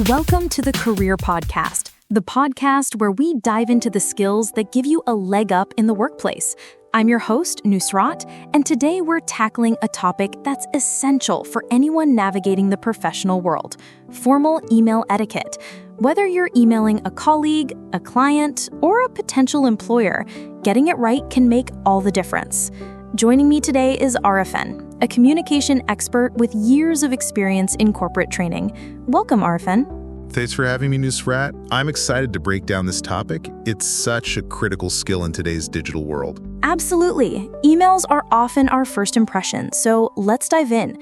Welcome to the Career Podcast, the podcast where we dive into the skills that give you a leg up in the workplace. I'm your host, Nusrat, and today we're tackling a topic that's essential for anyone navigating the professional world: formal email etiquette. Whether you're emailing a colleague, a client, or a potential employer, getting it right can make all the difference. Joining me today is Arefin, a communication expert with years of experience in corporate training. Welcome, Arefin. Thanks for having me, Nusrat. I'm excited to break down this topic. It's such a critical skill in today's digital world. Absolutely. Emails are often our first impression, so let's dive in.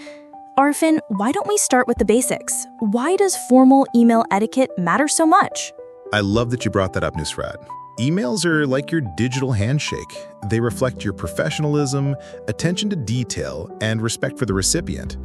Arefin, why don't we start with the basics? Why does formal email etiquette matter so much? I love that you brought that up, Nusrat. Emails are like your digital handshake. They reflect your professionalism, attention to detail, and respect for the recipient.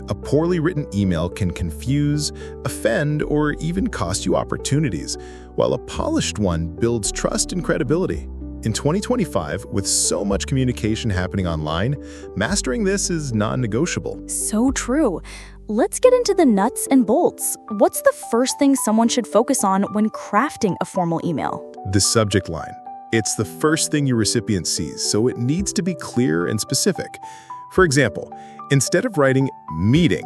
A poorly written email can confuse, offend, or even cost you opportunities, while a polished one builds trust and credibility. In 2025, with so much communication happening online, mastering this is non-negotiable. So true. Let's get into the nuts and bolts. What's the first thing someone should focus on when crafting a formal email? The subject line. It's the first thing your recipient sees, so it needs to be clear and specific. For example, instead of writing meeting,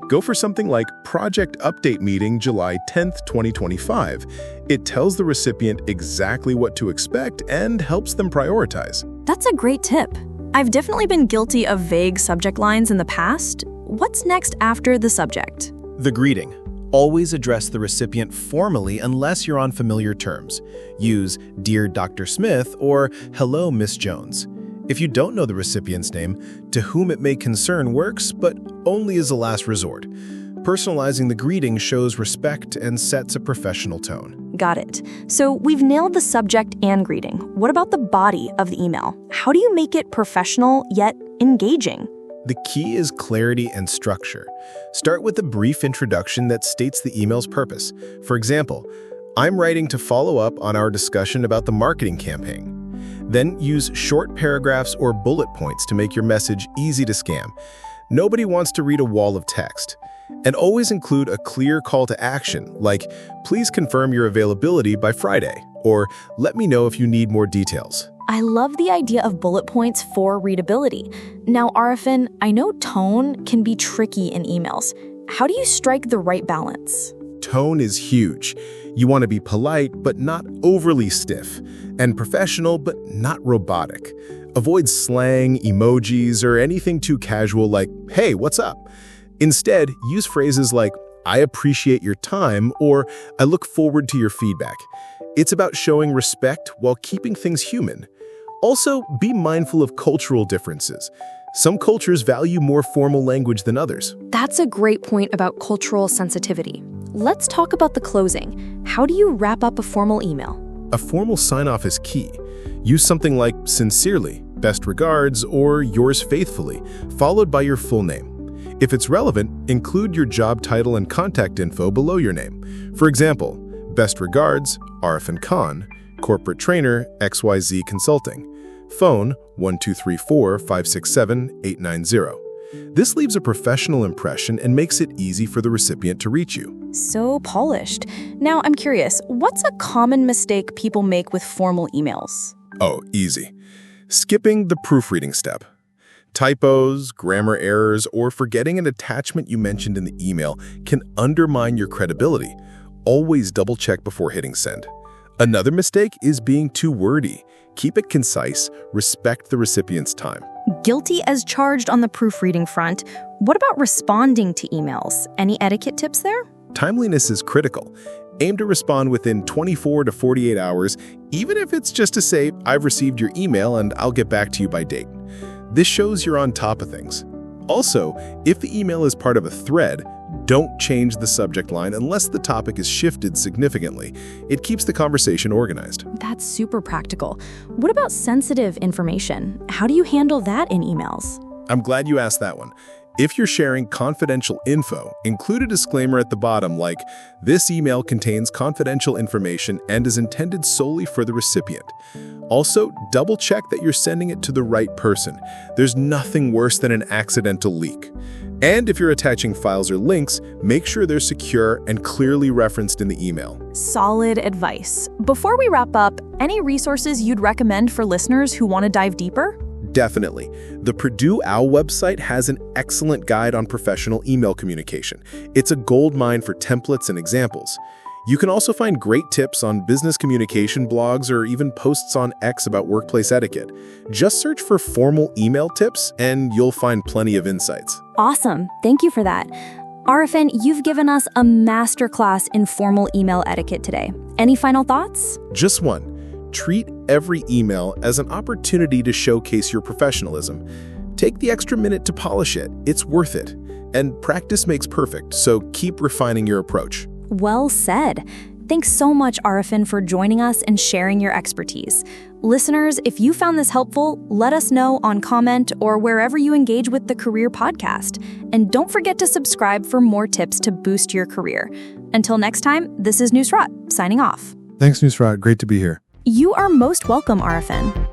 go for something like Project Update Meeting July 10th, 2025. It tells the recipient exactly what to expect and helps them prioritize. That's a great tip. I've definitely been guilty of vague subject lines in the past. What's next after the subject? The greeting. Always address the recipient formally unless you're on familiar terms. Use Dear Dr. Smith or Hello, Miss Jones. If you don't know the recipient's name, To Whom It May Concern works, but only as a last resort. Personalizing the greeting shows respect and sets a professional tone. Got it. So we've nailed the subject and greeting. What about the body of the email? How do you make it professional yet engaging? The key is clarity and structure. Start with a brief introduction that states the email's purpose. For example, I'm writing to follow up on our discussion about the marketing campaign. Then use short paragraphs or bullet points to make your message easy to scan. Nobody wants to read a wall of text. And always include a clear call to action, like, please confirm your availability by Friday, or let me know if you need more details. I love the idea of bullet points for readability. Now, Arefin, I know tone can be tricky in emails. How do you strike the right balance? Tone is huge. You want to be polite, but not overly stiff, and professional, but not robotic. Avoid slang, emojis, or anything too casual like, hey, what's up? Instead, use phrases like, I appreciate your time, or I look forward to your feedback. It's about showing respect while keeping things human. Also, be mindful of cultural differences. Some cultures value more formal language than others. That's a great point about cultural sensitivity. Let's talk about the closing. How do you wrap up a formal email? A formal sign-off is key. Use something like sincerely, best regards, or yours faithfully, followed by your full name. If it's relevant, include your job title and contact info below your name. For example, best regards, Arefin Khan, corporate trainer, XYZ Consulting. Phone 1234-567-890. This leaves a professional impression and makes it easy for the recipient to reach you. So polished. Now, I'm curious, what's a common mistake people make with formal emails? Oh, easy. Skipping the proofreading step. Typos, grammar errors, or forgetting an attachment you mentioned in the email can undermine your credibility. Always double-check before hitting send. Another mistake is being too wordy. Keep it concise, respect the recipient's time. Guilty as charged on the proofreading front. What about responding to emails? Any etiquette tips there? Timeliness is critical. Aim to respond within 24 to 48 hours, even if it's just to say, I've received your email and I'll get back to you by date. This shows you're on top of things. Also, if the email is part of a thread, don't change the subject line unless the topic is shifted significantly. It keeps the conversation organized. That's super practical. What about sensitive information? How do you handle that in emails? I'm glad you asked that one. If you're sharing confidential info, include a disclaimer at the bottom like, this email contains confidential information and is intended solely for the recipient. Also, double-check that you're sending it to the right person. There's nothing worse than an accidental leak. And if you're attaching files or links, make sure they're secure and clearly referenced in the email. Solid advice. Before we wrap up, any resources you'd recommend for listeners who want to dive deeper? Definitely. The Purdue OWL website has an excellent guide on professional email communication. It's a goldmine for templates and examples. You can also find great tips on business communication blogs or even posts on X about workplace etiquette. Just search for formal email tips and you'll find plenty of insights. Awesome. Thank you for that. Arefin, you've given us a masterclass in formal email etiquette today. Any final thoughts? Just one. Treat every email as an opportunity to showcase your professionalism. Take the extra minute to polish it. It's worth it. And practice makes perfect, so keep refining your approach. Well said. Thanks so much, Arefin, for joining us and sharing your expertise. Listeners, if you found this helpful, let us know on comment or wherever you engage with the Career Podcast. And don't forget to subscribe for more tips to boost your career. Until next time, this is Nusrat, signing off. Thanks, Nusrat. Great to be here. You are most welcome, Arefin.